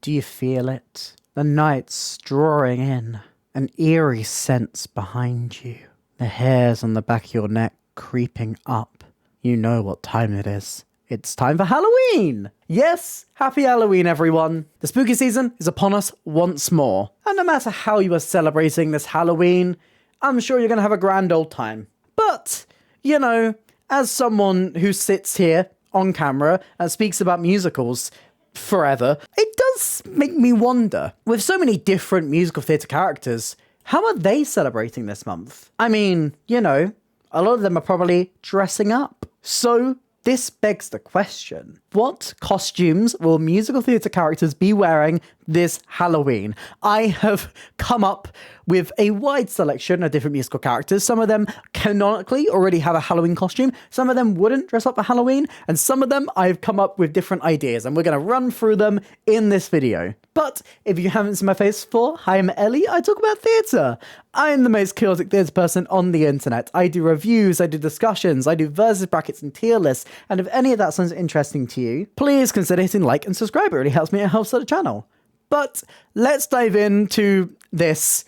Do you feel it? The night's drawing in, an eerie sense behind you. The hairs on the back of your neck creeping up. You know what time it is. It's time for Halloween! Yes, happy Halloween, everyone. The spooky season is upon us once more. And no matter how you are celebrating this Halloween, I'm sure you're going to have a grand old time. But, you know, as someone who sits here on camera and speaks about musicals forever, it does make me wonder, with so many different musical theatre characters, how are they celebrating this month? I mean, you know, a lot of them are probably dressing up. So this begs the question, what costumes will musical theatre characters be wearing this Halloween? I have come up with a wide selection of different musical characters. Some of them canonically already have a Halloween costume. Some of them wouldn't dress up for Halloween. And some of them I've come up with different ideas. And we're going to run through them in this video. But if you haven't seen my face before, hi, I'm Ellie. I talk about theatre. I'm the most chaotic theatre person on the internet. I do reviews, I do discussions, I do versus brackets and tier lists. And if any of that sounds interesting to you, please consider hitting like and subscribe. It really helps me. It helps out the channel. But let's dive into this,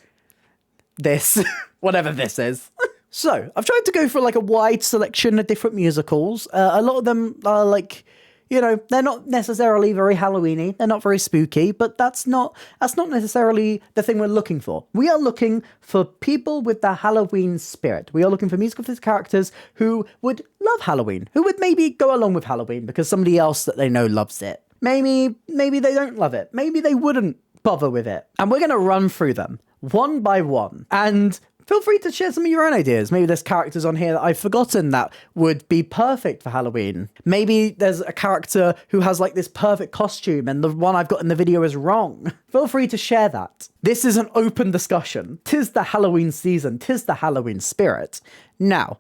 whatever this is. So I've tried to go for like a wide selection of different musicals. A lot of them are like, you know, they're not necessarily very Halloween-y. They're not very spooky, but that's not necessarily the thing we're looking for. We are looking for people with the Halloween spirit. We are looking for musical theatre characters who would love Halloween, who would maybe go along with Halloween because somebody else that they know loves it. Maybe they don't love it. Maybe they wouldn't bother with it. And we're going to run through them one by one. And feel free to share some of your own ideas. Maybe there's characters on here that I've forgotten that would be perfect for Halloween. Maybe there's a character who has like this perfect costume and the one I've got in the video is wrong. Feel free to share that. This is an open discussion. 'Tis the Halloween season. 'Tis the Halloween spirit. Now,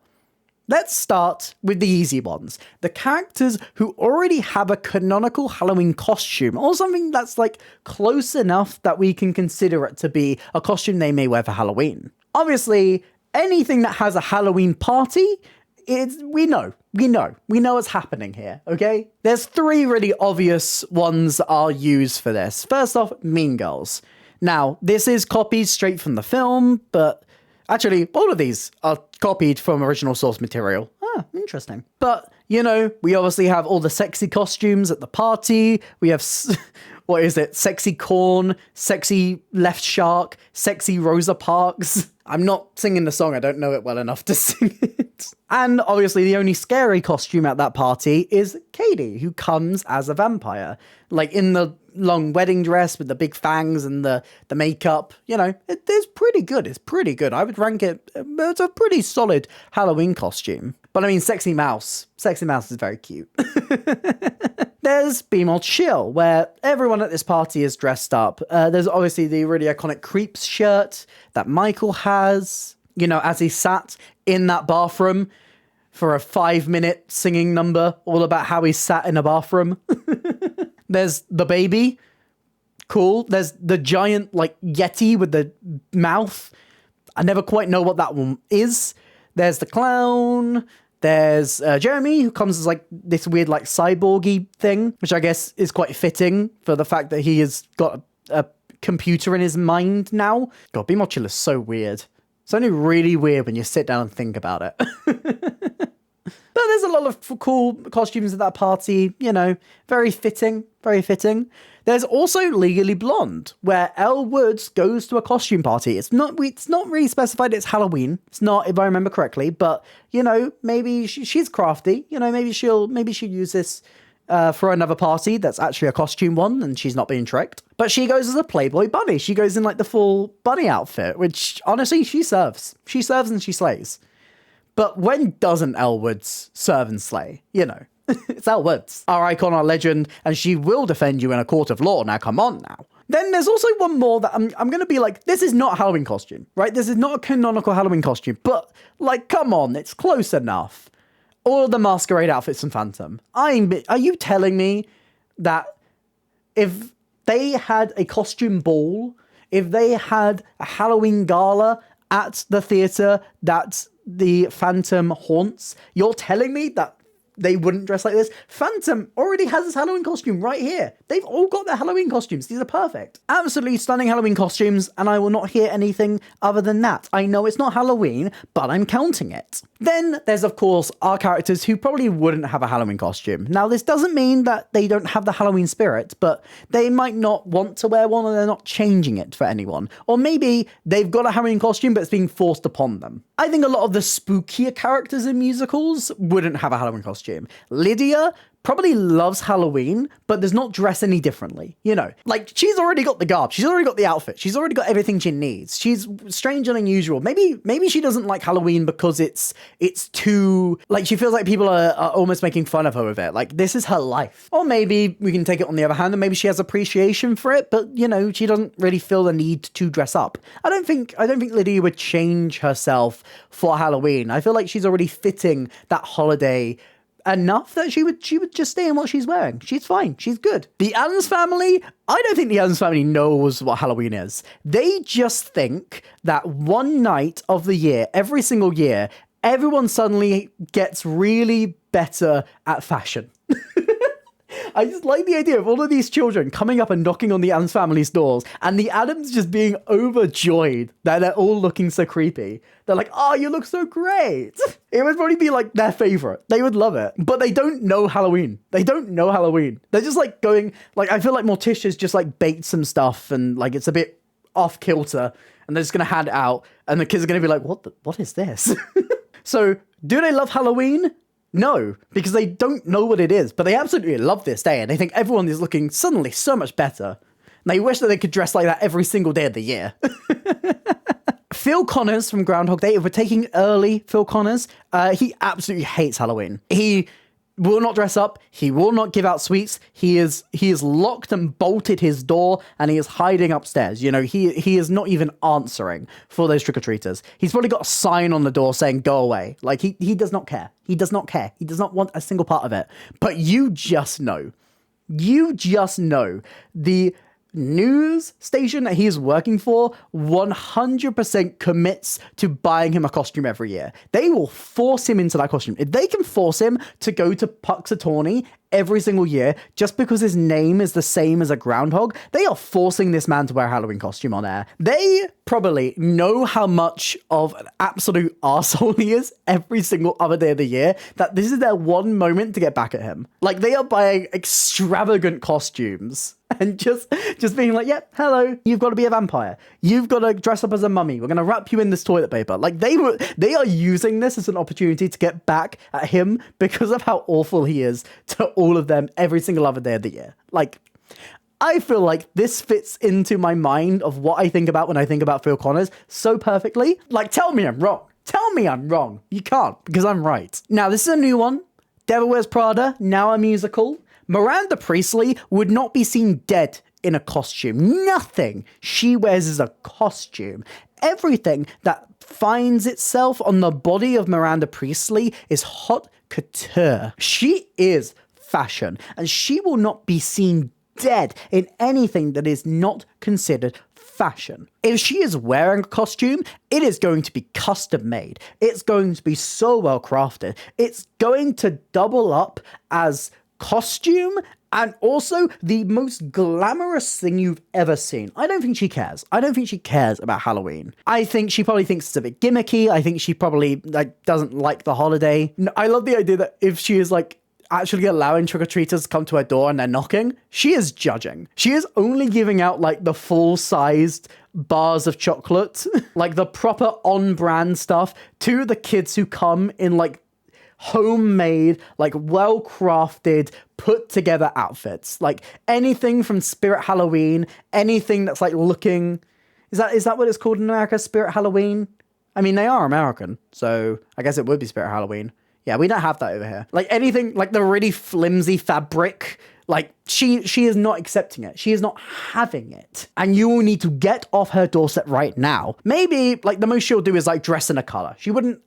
let's start with the easy ones. The characters who already have a canonical Halloween costume or something that's like close enough that we can consider it to be a costume they may wear for Halloween. Obviously, anything that has a Halloween party, we know what's happening here, okay? There's three really obvious ones that are used for this. First off, Mean Girls. Now, this is copied straight from the film, but actually, all of these are copied from original source material. Ah, interesting. But, you know, we obviously have all the sexy costumes at the party. We have, what is it? Sexy Corn, Sexy Left Shark, Sexy Rosa Parks. I'm not singing the song. I don't know it well enough to sing it. And obviously the only scary costume at that party is Katie, who comes as a vampire. Like in the long wedding dress with the big fangs and the makeup. You know, it's pretty good. It's pretty good. I would rank it, it's a pretty solid Halloween costume. But I mean, Sexy Mouse. Sexy Mouse is very cute. There's Be More Chill, where everyone at this party is dressed up. There's obviously the really iconic Creeps shirt that Michael has, you know, as he sat in that bathroom for a 5-minute singing number all about how he sat in a bathroom. There's the baby. Cool. There's the giant, like, Yeti with the mouth. I never quite know what that one is. There's the clown. There's Jeremy, who comes as like this weird like cyborgy thing, which I guess is quite fitting for the fact that he has got a computer in his mind now. God, Be More Chill is so weird. It's only really weird when you sit down and think about it. But there's a lot of cool costumes at that party, you know, very fitting, very fitting. There's also Legally Blonde, where Elle Woods goes to a costume party. It's not really specified it's Halloween. It's not, if I remember correctly, but, you know, maybe she's crafty. You know, maybe she'll use this for another party that's actually a costume one and she's not being tricked. But she goes as a Playboy bunny. She goes in like the full bunny outfit, which honestly, she serves. She serves and she slays. But when doesn't Elle Woods serve and slay? You know, it's Elle Woods, our icon, our legend, and she will defend you in a court of law. Now, come on now. Then there's also one more that I'm going to be like, this is not a Halloween costume, right? This is not a canonical Halloween costume, but like, come on, it's close enough. All of the masquerade outfits from Phantom. Are you telling me that if they had a costume ball, if they had a Halloween gala at the theatre that the Phantom haunts, you're telling me that they wouldn't dress like this. Phantom already has his Halloween costume right here. They've all got their Halloween costumes. These are perfect. Absolutely stunning Halloween costumes, and I will not hear anything other than that. I know it's not Halloween, but I'm counting it. Then there's, of course, our characters who probably wouldn't have a Halloween costume. Now, this doesn't mean that they don't have the Halloween spirit, but they might not want to wear one, or they're not changing it for anyone. Or maybe they've got a Halloween costume, but it's being forced upon them. I think a lot of the spookier characters in musicals wouldn't have a Halloween costume. Lydia probably loves Halloween, but does not dress any differently. You know, like, she's already got the garb. She's already got the outfit. She's already got everything she needs. She's strange and unusual. Maybe she doesn't like Halloween because it's too, like, she feels like people are almost making fun of her with it. Like, this is her life. Or maybe we can take it on the other hand, and maybe she has appreciation for it, but, you know, she doesn't really feel the need to dress up. I don't think Lydia would change herself for Halloween. I feel like she's already fitting that holiday enough that she would just stay in what she's wearing. She's fine. She's good. The Addams family, I don't think the Addams family knows what Halloween is. They just think that one night of the year, every single year, everyone suddenly gets really better at fashion. I just like the idea of all of these children coming up and knocking on the Addams family's doors, and the Addams just being overjoyed that they're all looking so creepy. They're like, oh, you look so great. It would probably be like their favorite. They would love it. But they don't know Halloween. They're just like going, like, I feel like Morticia's just like baked some stuff, and like it's a bit off kilter, and they're just going to hand it out, and the kids are going to be like, what is this? So do they love Halloween? No, because they don't know what it is, but they absolutely love this day, and they think everyone is looking suddenly so much better. And they wish that they could dress like that every single day of the year. Phil Connors from Groundhog Day, if we're taking early Phil Connors, he absolutely hates Halloween. He will not dress up. He will not give out sweets. He is locked and bolted his door, and he is hiding upstairs. You know, he is not even answering for those trick-or-treaters. He's probably got a sign on the door saying, go away. Like, he does not care. He does not care. He does not want a single part of it. But you just know. The news station that he is working for 100% commits to buying him a costume every year. They will force him into that costume. If they can force him to go to Puxatawny every single year just because his name is the same as a groundhog, they are forcing this man to wear a Halloween costume on air. They probably know how much of an absolute arsehole he is every single other day of the year, that this is their one moment to get back at him. Like, they are buying extravagant costumes and just being like, yep, hello, you've got to be a vampire. You've got to dress up as a mummy. We're going to wrap you in this toilet paper. Like, they are using this as an opportunity to get back at him because of how awful he is to all of them every single other day of the year. Like, I feel like this fits into my mind of what I think about when I think about Phil Connors so perfectly. Like, tell me I'm wrong. Tell me I'm wrong. You can't, because I'm right. Now, this is a new one. Devil Wears Prada, now a musical. Miranda Priestley would not be seen dead in a costume. Nothing she wears is a costume. Everything that finds itself on the body of Miranda Priestley is haute couture. She is fashion, and she will not be seen dead in anything that is not considered fashion. If she is wearing a costume, it is going to be custom made. It's going to be so well crafted. It's going to double up as costume and also the most glamorous thing you've ever seen. I don't think she cares. I don't think she cares about Halloween. I think she probably thinks it's a bit gimmicky. I think she probably doesn't like the holiday. I love the idea that if she is actually allowing trick-or-treaters to come to her door and they're knocking, she is judging. She is only giving out the full-sized bars of chocolate, like the proper on-brand stuff to the kids who come in homemade, well-crafted, put-together outfits. Like anything from Spirit Halloween, anything that's looking... Is that what it's called in America? Spirit Halloween? I mean, they are American, so I guess it would be Spirit Halloween. Yeah, we don't have that over here. Anything, the really flimsy fabric, she is not accepting it. She is not having it. And you will need to get off her doorstep right now. Maybe, the most she'll do is, dress in a color. She wouldn't,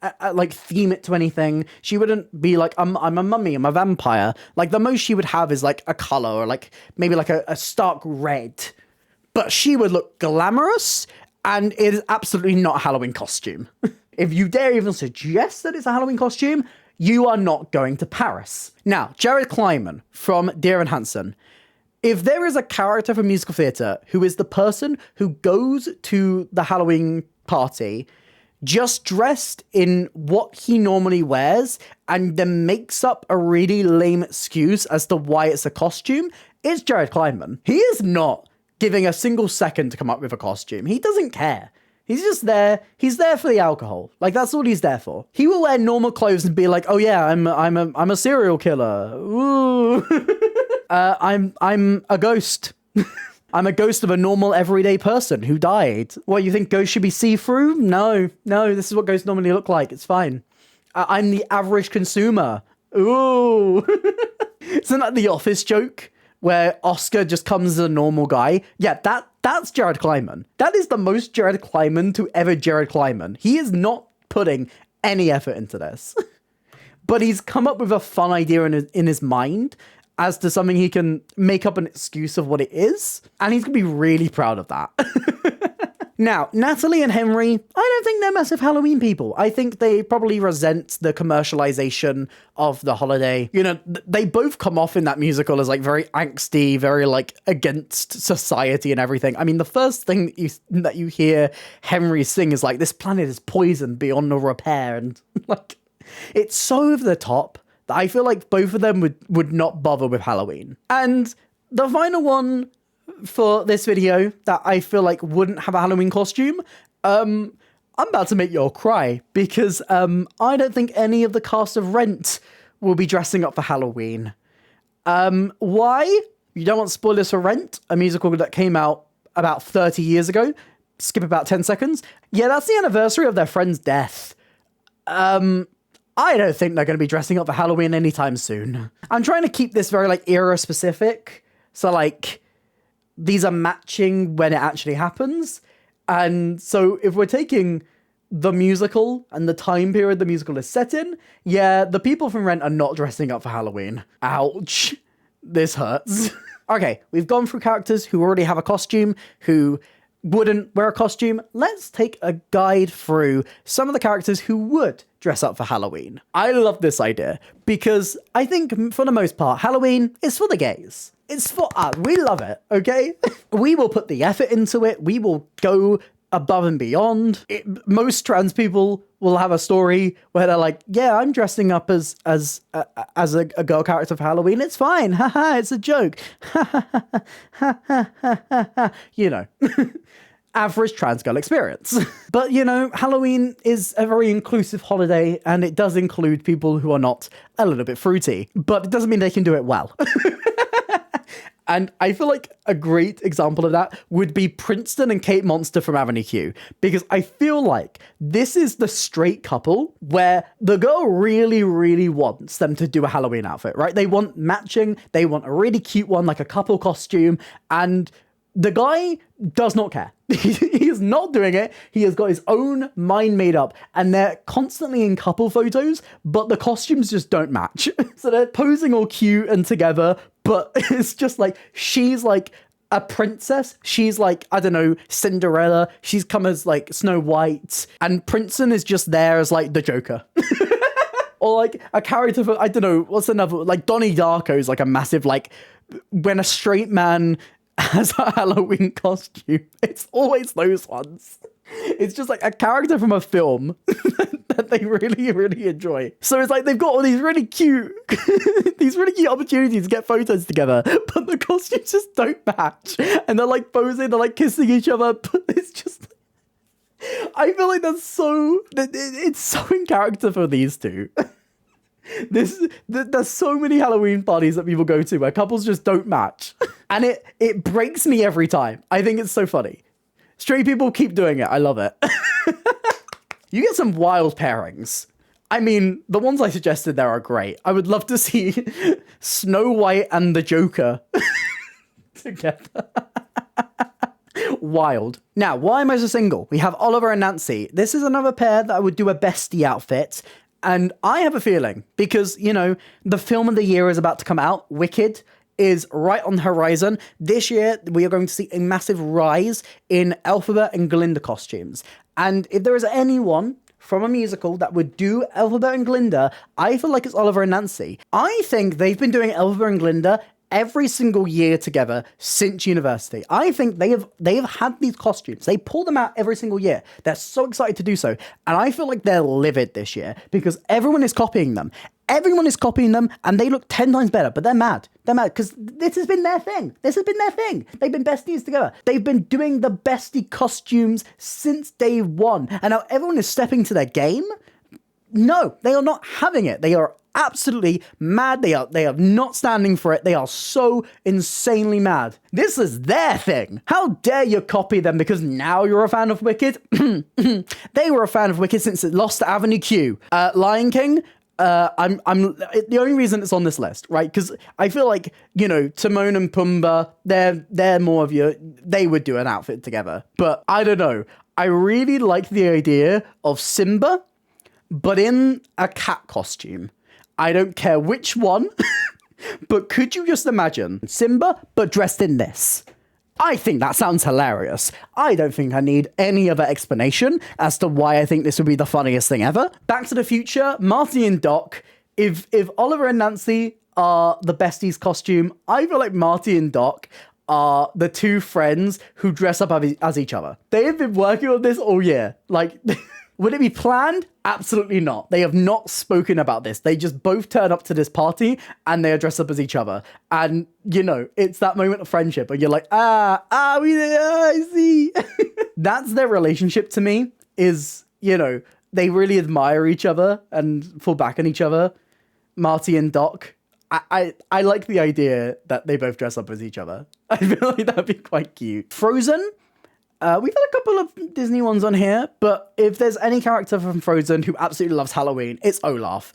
theme it to anything. She wouldn't be I'm a mummy, I'm a vampire. The most she would have is, a color or, maybe, a stark red. But she would look glamorous, and it is absolutely not a Halloween costume. If you dare even suggest that it's a Halloween costume, you are not going to Paris. Now, Jared Kleinman from Dear and Hansen. If there is a character from musical theatre who is the person who goes to the Halloween party just dressed in what he normally wears and then makes up a really lame excuse as to why it's a costume, it's Jared Kleinman. He is not giving a single second to come up with a costume. He doesn't care. He's just there. He's there for the alcohol. Like, that's all he's there for. He will wear normal clothes and be like, "Oh yeah, I'm a serial killer. Ooh, I'm a ghost. I'm a ghost of a normal everyday person who died. What, you think ghosts should be see-through? No, this is what ghosts normally look like. It's fine. I'm the average consumer. Ooh." Isn't that the Office joke where Oscar just comes as a normal guy? Yeah, that's Jared Kleinman. That is the most Jared Kleinman to ever Jared Kleinman. He is not putting any effort into this. But he's come up with a fun idea in his mind as to something he can make up an excuse of what it is. And he's going to be really proud of that. Now, Natalie and Henry, I don't think they're massive Halloween people. I think they probably resent the commercialization of the holiday. You know, they both come off in that musical as like very angsty, very like against society and everything. I mean, the first thing that you hear Henry sing is like, "This planet is poisoned beyond all repair." And like, it's so over the top that I feel like both of them would not bother with Halloween. And the final one for this video that I feel like wouldn't have a Halloween costume, I'm about to make you all cry, because I don't think any of the cast of Rent will be dressing up for Halloween. Why? You don't want spoilers for Rent, a musical that came out about 30 years ago. Skip about 10 seconds. Yeah, that's the anniversary of their friend's death. I don't think they're going to be dressing up for Halloween anytime soon. I'm trying to keep this very like era specific. So like, these are matching when it actually happens. And so if we're taking the musical and the time period the musical is set in, yeah, the people from Rent are not dressing up for Halloween. Ouch. This hurts. Okay, we've gone through characters who already have a costume, who wouldn't wear a costume. Let's take a guide through some of the characters who would dress up for Halloween. I love this idea because I think for the most part, Halloween is for the gays. It's for us. We love it, okay? We will put the effort into it. We will go above and beyond. Most trans people will have a story where they're like, "Yeah, I'm dressing up as a girl character for Halloween. It's fine. Haha, it's a joke." You know. Average trans girl experience. But, you know, Halloween is a very inclusive holiday, and it does include people who are not a little bit fruity, but it doesn't mean they can do it well. And I feel like a great example of that would be Princeton and Kate Monster from Avenue Q, because I feel like this is the straight couple where the girl really, really wants them to do a Halloween outfit, right? They want matching, they want a really cute one, like a couple costume, and the guy does not care. He is not doing it. He has got his own mind made up, and they're constantly in couple photos, but the costumes just don't match. So they're posing all cute and together, but it's just like, she's like a princess. She's like, I don't know, Cinderella. She's come as like Snow White, and Princeton is just there as like the Joker. Or like a character for, I don't know, what's another, like Donnie Darko is like a massive, like, when a straight man has a Halloween costume, it's always those ones. It's just like a character from a film that they really, really enjoy. So it's like they've got all these really cute, opportunities to get photos together, but the costumes just don't match. And they're like posing, they're like kissing each other, but it's just, I feel like it's so in character for these two. There's so many Halloween parties that people go to where couples just don't match. And it breaks me every time. I think it's so funny. Straight people keep doing it. I love it. You get some wild pairings. I mean, the ones I suggested there are great. I would love to see Snow White and the Joker together. Wild. Now, why am I so single? We have Oliver and Nancy. This is another pair that I would do a bestie outfit. And I have a feeling, because, you know, the film of the year is about to come out. Wicked is right on the horizon. This year, we are going to see a massive rise in Elphaba and Glinda costumes. And if there is anyone from a musical that would do Elphaba and Glinda, I feel like it's Oliver and Nancy. I think they've been doing Elphaba and Glinda every single year together since university. I think they have had these costumes. They pull them out every single year. They're so excited to do so. And I feel like they're livid this year because everyone is copying them. Everyone is copying them and they look 10 times better, but they're mad. They're mad because this has been their thing. This has been their thing. They've been besties together. They've been doing the bestie costumes since day one. And now everyone is stepping to their game. No, they are not having it. They are absolutely mad. They are not standing for it. They are so insanely mad. This is their thing. How dare you copy them because now you're a fan of Wicked? They were a fan of Wicked since it lost to Avenue Q. Lion King, I'm the only reason it's on this list, right? Because I feel like, you know, Timon and Pumbaa, they're more of your, they would do an outfit together. But I don't know. I really like the idea of Simba, but in a cat costume. I don't care which one, but could you just imagine Simba, but dressed in this? I think that sounds hilarious. I don't think I need any other explanation as to why I think this would be the funniest thing ever. Back to the Future, Marty and Doc. If Oliver and Nancy are the besties costume, I feel like Marty and Doc are the two friends who dress up as each other. They have been working on this all year. Like... Would it be planned? Absolutely not. They have not spoken about this. They just both turn up to this party and they are dressed up as each other. And, you know, it's that moment of friendship where you're like, I see. That's their relationship to me is, you know, they really admire each other and fall back on each other. Marty and Doc. I like the idea that they both dress up as each other. I feel like that'd be quite cute. Frozen. We've had a couple of Disney ones on here, but if there's any character from Frozen who absolutely loves Halloween, it's Olaf.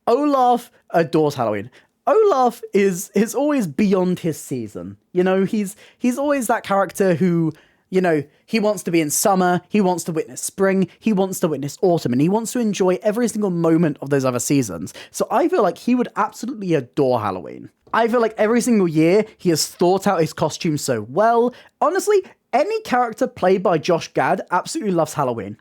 Olaf adores Halloween. Olaf is always beyond his season. You know, he's always that character who, you know, he wants to be in summer, he wants to witness spring, he wants to witness autumn, and he wants to enjoy every single moment of those other seasons. So I feel like he would absolutely adore Halloween. I feel like every single year he has thought out his costume so well. Honestly, any character played by Josh Gad absolutely loves Halloween.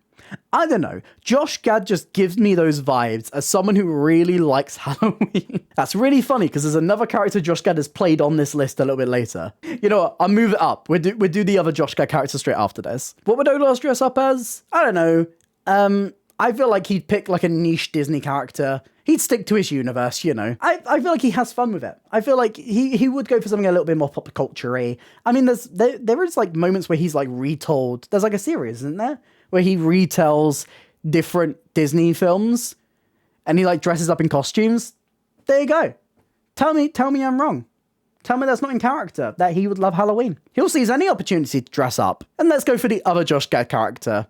I don't know. Josh Gad just gives me those vibes as someone who really likes Halloween. That's really funny because there's another character Josh Gad has played on this list a little bit later. You know what? I'll move it up. We'll do the other Josh Gad character straight after this. What would Olaf dress up as? I don't know. I feel like he'd pick like a niche Disney character. He'd stick to his universe, you know. I feel like he has fun with it. I feel like he would go for something a little bit more pop culture-y. I mean, there is like moments where he's like retold. There's like a series, isn't there? Where he retells different Disney films and he like dresses up in costumes. There you go. Tell me I'm wrong. Tell me that's not in character, that he would love Halloween. He'll seize any opportunity to dress up. And let's go for the other Josh Gad character.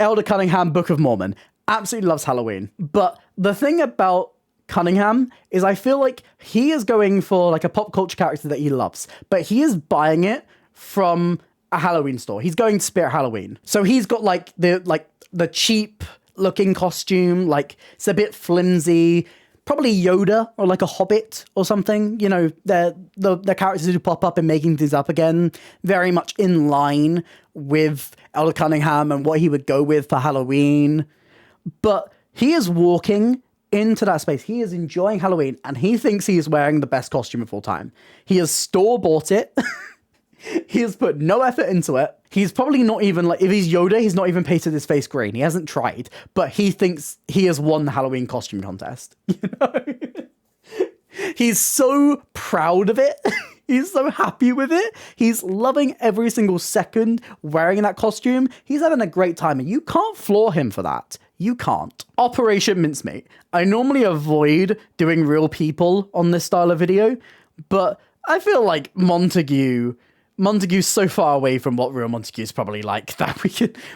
Elder Cunningham, Book of Mormon. Absolutely loves Halloween. But the thing about Cunningham is I feel like he is going for like a pop culture character that he loves, but he is buying it from a Halloween store. He's going to Spirit Halloween. So he's got like the cheap looking costume, like it's a bit flimsy, probably Yoda or like a Hobbit or something. You know, the characters who pop up and making things up again, very much in line with Elder Cunningham and what he would go with for Halloween. But he is walking into that space. He is enjoying Halloween and he thinks he is wearing the best costume of all time. He has store-bought it. He has put no effort into it. He's probably not even like, if he's Yoda, he's not even painted his face green. He hasn't tried, but he thinks he has won the Halloween costume contest. You know? He's so proud of it. He's so happy with it. He's loving every single second wearing that costume. He's having a great time and you can't floor him for that. You can't. Operation Mincemeat. I normally avoid doing real people on this style of video, but I feel like Montague's so far away from what real Montague's probably like that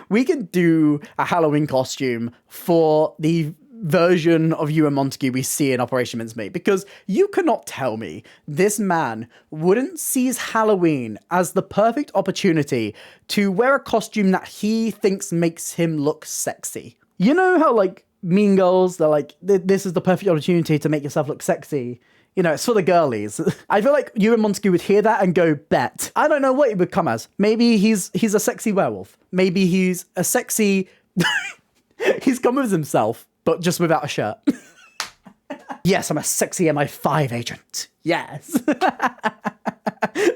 we can do a Halloween costume for the version of Ewan Montague we see in Operation Mincemeat, because you cannot tell me this man wouldn't seize Halloween as the perfect opportunity to wear a costume that he thinks makes him look sexy. You know how like Mean Girls, they're like, this is the perfect opportunity to make yourself look sexy. You know, it's for the girlies. I feel like Ewan Montague would hear that and go, bet. I don't know what he would come as. Maybe he's a sexy werewolf. Maybe he's a sexy... He's come as himself, but just without a shirt. Yes, I'm a sexy MI5 agent. Yes.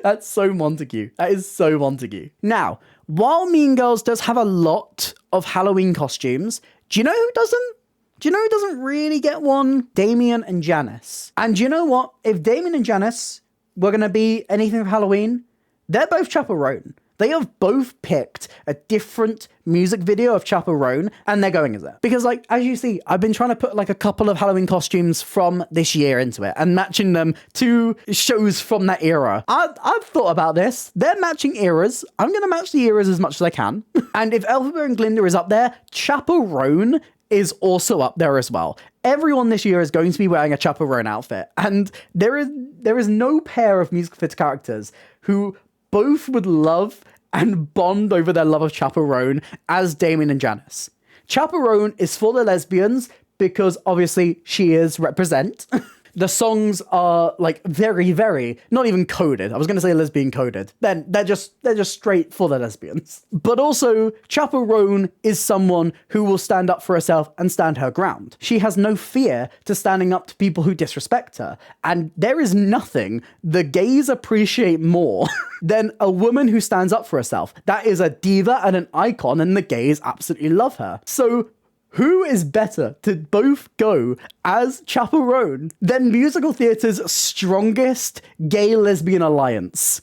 That's so Montague. That is so Montague. Now, while Mean Girls does have a lot of Halloween costumes, do you know who doesn't? Do you know who doesn't really get one? Damien and Janice. And do you know what? If Damien and Janice were going to be anything for Halloween, they're both Chaperone. They have both picked a different music video of Chaperone and they're going as it. Because like, as you see, I've been trying to put like a couple of Halloween costumes from this year into it and matching them to shows from that era. I've thought about this. They're matching eras. I'm going to match the eras as much as I can. And if Elphaba and Glinda is up there, Chaperone is also up there as well. Everyone this year is going to be wearing a Chaperone outfit. And there is no pair of musical theatre characters who both would love and bond over their love of Chaperone as Damien and Janice. Chaperone is for the lesbians because obviously she is represent. The songs are like very, very, not even coded. I was going to say lesbian coded. Then they're just straight for the lesbians. But also, Chaperone is someone who will stand up for herself and stand her ground. She has no fear to standing up to people who disrespect her. And there is nothing the gays appreciate more than a woman who stands up for herself. That is a diva and an icon, and the gays absolutely love her. So who is better to both go as Chaperone than musical theatre's strongest gay-lesbian alliance?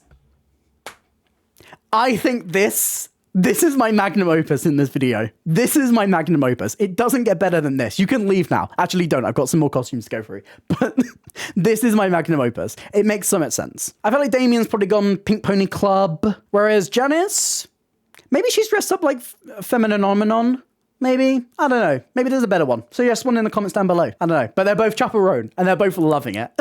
I think this is my magnum opus in this video. This is my magnum opus. It doesn't get better than this. You can leave now. Actually, don't. I've got some more costumes to go through. But this is my magnum opus. It makes so much sense. I feel like Damien's probably gone Pink Pony Club, whereas Janice, maybe she's dressed up like Feminine Omenon. Maybe. I don't know. Maybe there's a better one. So yes, one in the comments down below. I don't know. But they're both Chaperone and they're both loving it.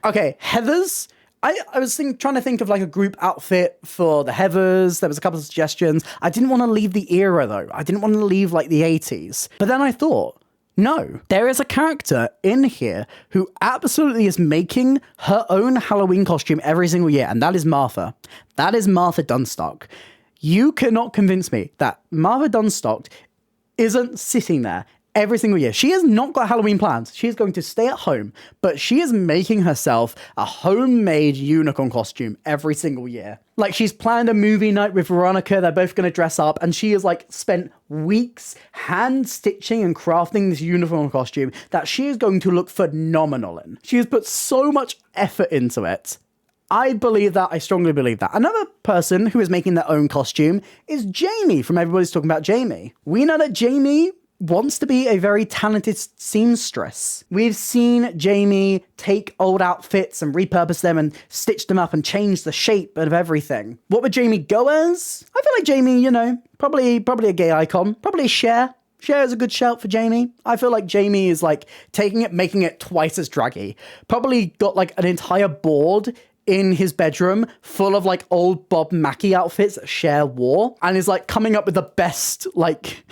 Okay, Heathers. I was trying to think of like a group outfit for the Heathers. There was a couple of suggestions. I didn't want to leave the era though. I didn't want to leave like the 80s. But then I thought, no, there is a character in here who absolutely is making her own Halloween costume every single year. And that is Martha. That is Martha Dunstock. You cannot convince me that Martha Dunstock isn't sitting there every single year. She has not got Halloween plans. She is going to stay at home, but she is making herself a homemade unicorn costume every single year. Like she's planned a movie night with Veronica. They're both going to dress up and she has like spent weeks hand stitching and crafting this unicorn costume that she is going to look phenomenal in. She has put so much effort into it. I believe that. I strongly believe that. Another person who is making their own costume is Jamie from Everybody's Talking About Jamie. We know that Jamie wants to be a very talented seamstress. We've seen Jamie take old outfits and repurpose them and stitch them up and change the shape of everything. What would Jamie go as? I feel like Jamie, you know, probably a gay icon. Probably Cher. Cher is a good shout for Jamie. I feel like Jamie is like taking it, making it twice as draggy. Probably got like an entire board in his bedroom full of like old Bob Mackie outfits that Cher wore and is like coming up with the best like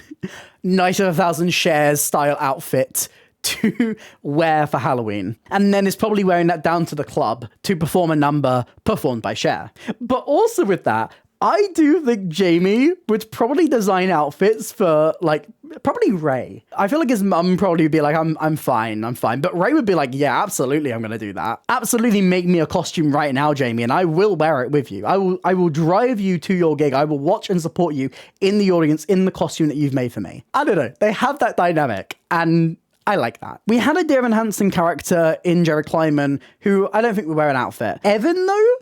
Night of a Thousand Shares style outfit to wear for Halloween. And then is probably wearing that down to the club to perform a number performed by Cher. But also with that, I do think Jamie would probably design outfits for like probably Ray. I feel like his mum probably would be like, I'm fine. But Ray would be like, yeah, absolutely, I'm gonna do that. Absolutely make me a costume right now, Jamie, and I will wear it with you. I will drive you to your gig. I will watch and support you in the audience in the costume that you've made for me. I don't know. They have that dynamic and I like that. We had a Dear Evan Hansen character in Jerry Kleiman who I don't think would wear an outfit. Evan though?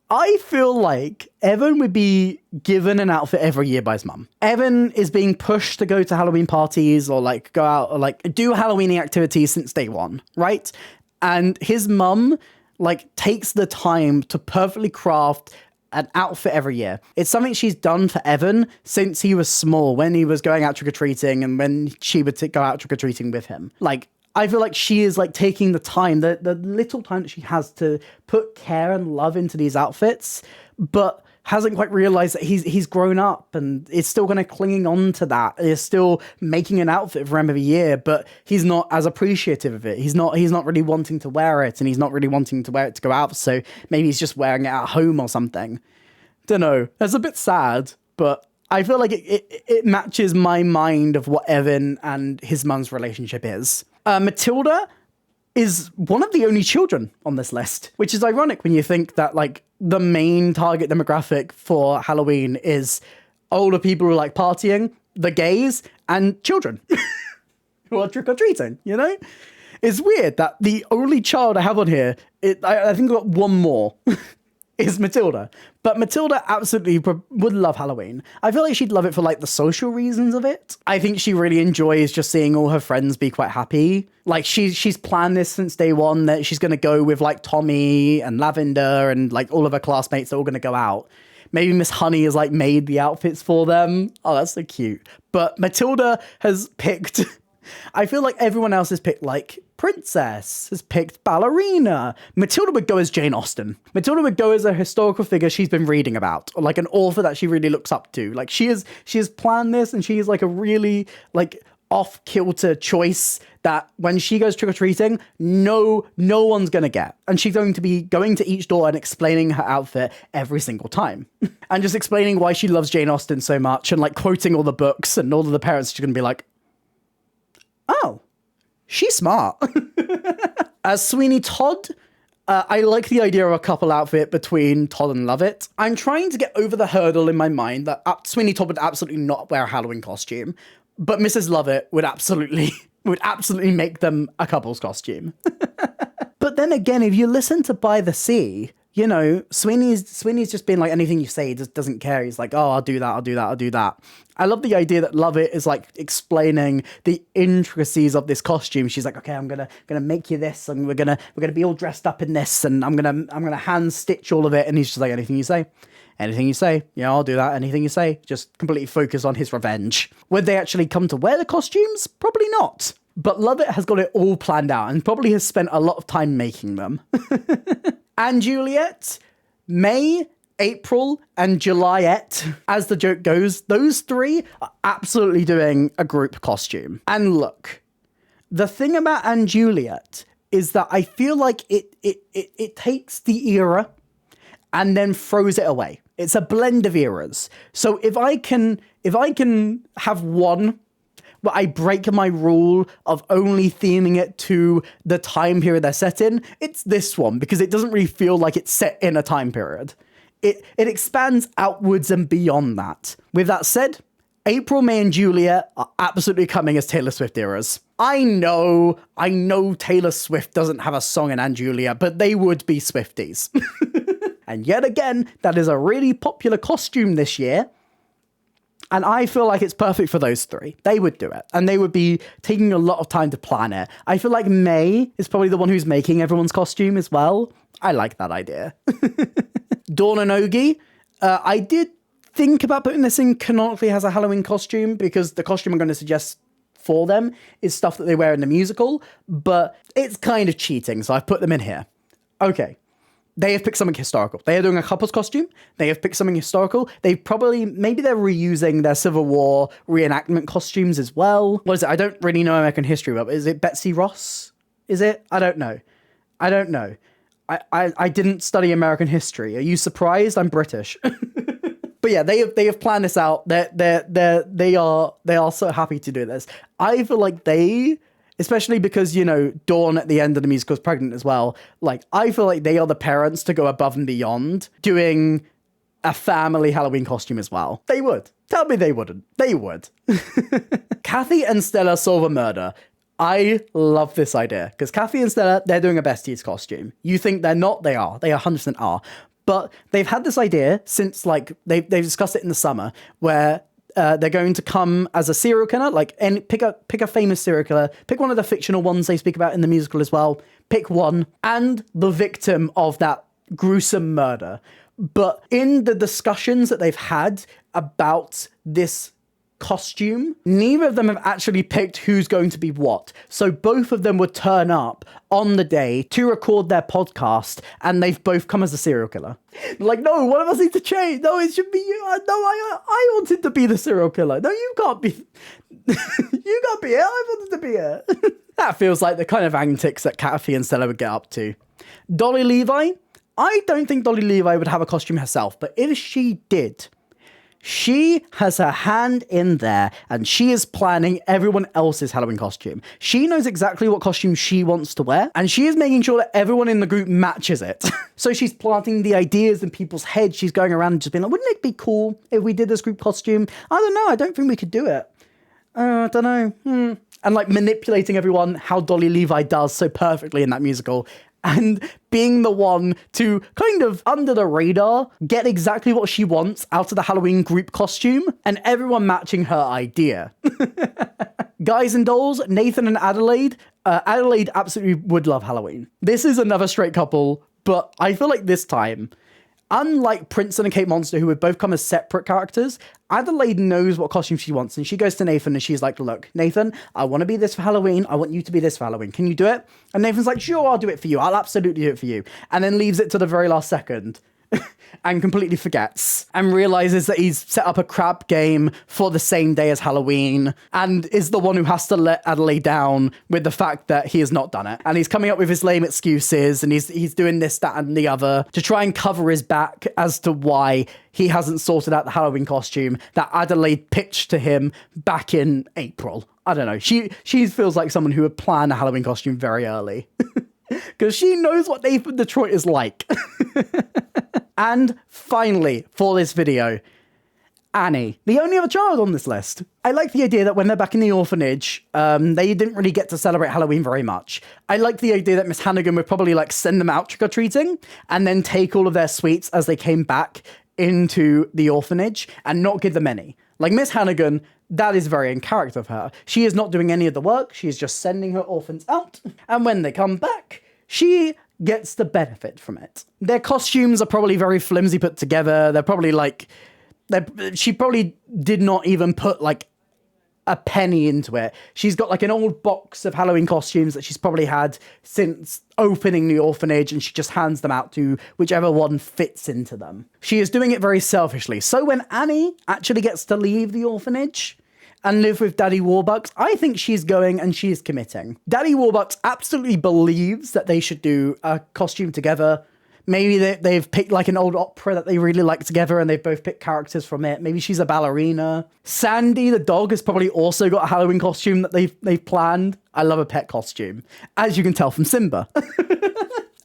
I feel like Evan would be given an outfit every year by his mum. Evan is being pushed to go to Halloween parties or like go out or like do Halloween activities since day one, right? And his mum like takes the time to perfectly craft an outfit every year. It's something she's done for Evan since he was small, when he was going out trick-or-treating and when she would go out trick-or-treating with him. Like, I feel like she is like taking the time, the little time that she has to put care and love into these outfits, but hasn't quite realized that he's grown up and is still kind of clinging on to that. Is still making an outfit for him every year, but he's not as appreciative of it. He's not really wanting to wear it, and he's not really wanting to wear it to go out. So maybe he's just wearing it at home or something. Don't know. That's a bit sad, but I feel like it matches my mind of what Evan and his mum's relationship is. Matilda is one of the only children on this list, which is ironic when you think that like the main target demographic for Halloween is older people who like partying, the gays, and children who are trick-or-treating, you know? It's weird that the only child I have on here, I think I've got one more, is Matilda. But Matilda absolutely would love Halloween. I feel like she'd love it for like the social reasons of it. I think she really enjoys just seeing all her friends be quite happy. Like she's planned this since day one, that she's going to go with like Tommy and Lavender and like all of her classmates are all going to go out. Maybe Miss Honey has like made the outfits for them. Oh, that's so cute. But Matilda has picked, I feel like everyone else has picked like princess, has picked ballerina. Matilda would go as Jane Austen. Matilda would go as a historical figure she's been reading about, or like an author that she really looks up to. Like she has planned this, and she's like a really like off-kilter choice that when she goes trick-or-treating, no one's gonna get. And she's going to be going to each door and explaining her outfit every single time. And just explaining why she loves Jane Austen so much, and like quoting all the books, and all of the parents are gonna be like, oh, she's smart. As Sweeney Todd, I like the idea of a couple outfit between Todd and Lovett. I'm trying to get over the hurdle in my mind that Sweeney Todd would absolutely not wear a Halloween costume, but Mrs. Lovett would absolutely make them a couple's costume. But then again, if you listen to By the Sea, you know, Sweeney's just been like, anything you say, he just doesn't care. He's like, oh, I'll do that. I love the idea that Lovett is like explaining the intricacies of this costume. She's like, okay, I'm gonna make you this, and we're gonna be all dressed up in this, and I'm gonna hand stitch all of it. And he's just like, anything you say, yeah, I'll do that. Anything you say, just completely focus on his revenge. Would they actually come to wear the costumes? Probably not. But Lovett has got it all planned out and probably has spent a lot of time making them. And Juliet, May, April, and Juliet, as the joke goes, those three are absolutely doing a group costume. And look, the thing about Anne Juliet is that I feel like it takes the era and then throws it away. It's a blend of eras. So if I can have one where I break my rule of only theming it to the time period they're set in, it's this one, because it doesn't really feel like it's set in a time period. It expands outwards and beyond that. With that said, April, May, and Juliet are absolutely coming as Taylor Swift eras. I know Taylor Swift doesn't have a song in Anne Juliet, but they would be Swifties. And yet again, that is a really popular costume this year. And I feel like it's perfect for those three. They would do it. And they would be taking a lot of time to plan it. I feel like May is probably the one who's making everyone's costume as well. I like that idea. Dawn and Ogie. I did think about putting this in canonically as a Halloween costume, because the costume I'm going to suggest for them is stuff that they wear in the musical. But it's kind of cheating, so I've put them in here. Okay. They have picked something historical. They are doing a couple's costume. They have picked something historical. Maybe they're reusing their Civil War reenactment costumes as well. What is it? I don't really know American history, but is it Betsy Ross? Is it? I don't know. I didn't study American history. Are you surprised? I'm British. But yeah, they have planned this out. They are so happy to do this. I feel like especially because, you know, Dawn at the end of the musical is pregnant as well. Like, I feel like they are the parents to go above and beyond doing a family Halloween costume as well. They would. Tell me they wouldn't. They would. Kathy and Stella solve a murder. I love this idea, because Kathy and Stella, they're doing a besties costume. You think they're not? They are. They 100% are. But they've had this idea since, like, they've discussed it in the summer, where they're going to come as a serial killer, like, and pick a famous serial killer, pick one of the fictional ones they speak about in the musical as well, pick one, and the victim of that gruesome murder. But in the discussions that they've had about this costume, neither of them have actually picked who's going to be what. So both of them would turn up on the day to record their podcast, and they've both come as a serial killer. Like, no, one of us needs to change. No, it should be you. No, I wanted to be the serial killer. No, you can't be. You can't be it. I wanted to be it. That feels like the kind of antics that Kathy and Stella would get up to. Dolly Levi. I don't think Dolly Levi would have a costume herself, but if she did, She has her hand in there and she is planning everyone else's Halloween costume. She knows exactly what costume she wants to wear and she is making sure that everyone in the group matches it. So she's planting the ideas in people's heads. She's going around and just being like, wouldn't it be cool if we did this group costume? I don't know. I don't think we could do it. I don't know. And like manipulating everyone how Dolly Levi does so perfectly in that musical. And being the one to kind of under the radar get exactly what she wants out of the Halloween group costume and everyone matching her idea. Guys and dolls, Nathan and Adelaide. Adelaide absolutely would love Halloween. This is another straight couple, but I feel like this time, unlike Princeton and Kate Monster, who would both come as separate characters, Adelaide knows what costume she wants, and she goes to Nathan and she's like, look, Nathan, I want to be this for Halloween. I want you to be this for Halloween. Can you do it? And Nathan's like, sure, I'll do it for you. I'll absolutely do it for you. And then leaves it to the very last second. And completely forgets and realizes that he's set up a crap game for the same day as Halloween and is the one who has to let Adelaide down with the fact that he has not done it. And he's coming up with his lame excuses and he's doing this, that, and the other to try and cover his back as to why he hasn't sorted out the Halloween costume that Adelaide pitched to him back in April. I don't know. She feels like someone who would plan a Halloween costume very early because she knows what Nathan Detroit is like. And finally, for this video, Annie, the only other child on this list. I like the idea that when they're back in the orphanage, they didn't really get to celebrate Halloween very much. I like the idea that Miss Hannigan would probably like send them out trick-or-treating and then take all of their sweets as they came back into the orphanage and not give them any. Like Miss Hannigan, that is very in character of her. She is not doing any of the work. She is just sending her orphans out. And when they come back, she gets the benefit from it. Their costumes are probably very flimsy put together. They're probably like, she probably did not even put like a penny into it. She's got like an old box of Halloween costumes that she's probably had since opening the orphanage and she just hands them out to whichever one fits into them. She is doing it very selfishly. So when Annie actually gets to leave the orphanage and live with Daddy Warbucks, I think she's going and she's committing. Daddy Warbucks absolutely believes that they should do a costume together. Maybe they've picked like an old opera that they really like together and they've both picked characters from it. Maybe she's a ballerina. Sandy, the dog, has probably also got a Halloween costume that they've planned. I love a pet costume, as you can tell from Simba.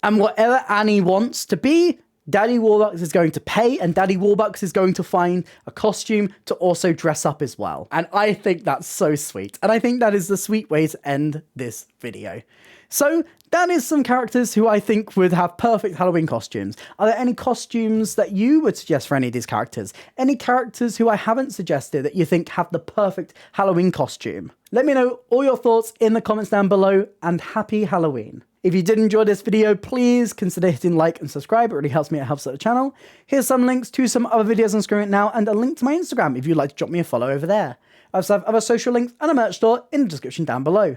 And whatever Annie wants to be, Daddy Warbucks is going to pay and Daddy Warbucks is going to find a costume to also dress up as well. And I think that's so sweet. And I think that is the sweet way to end this video. So that is some characters who I think would have perfect Halloween costumes. Are there any costumes that you would suggest for any of these characters? Any characters who I haven't suggested that you think have the perfect Halloween costume? Let me know all your thoughts in the comments down below and happy Halloween. If you did enjoy this video, please consider hitting like and subscribe. It really helps me, it helps out the channel. Here's some links to some other videos on screen right now and a link to my Instagram if you'd like to drop me a follow over there. I also have other social links and a merch store in the description down below.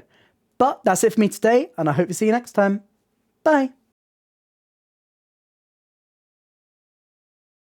But that's it for me today, and I hope to see you next time. Bye.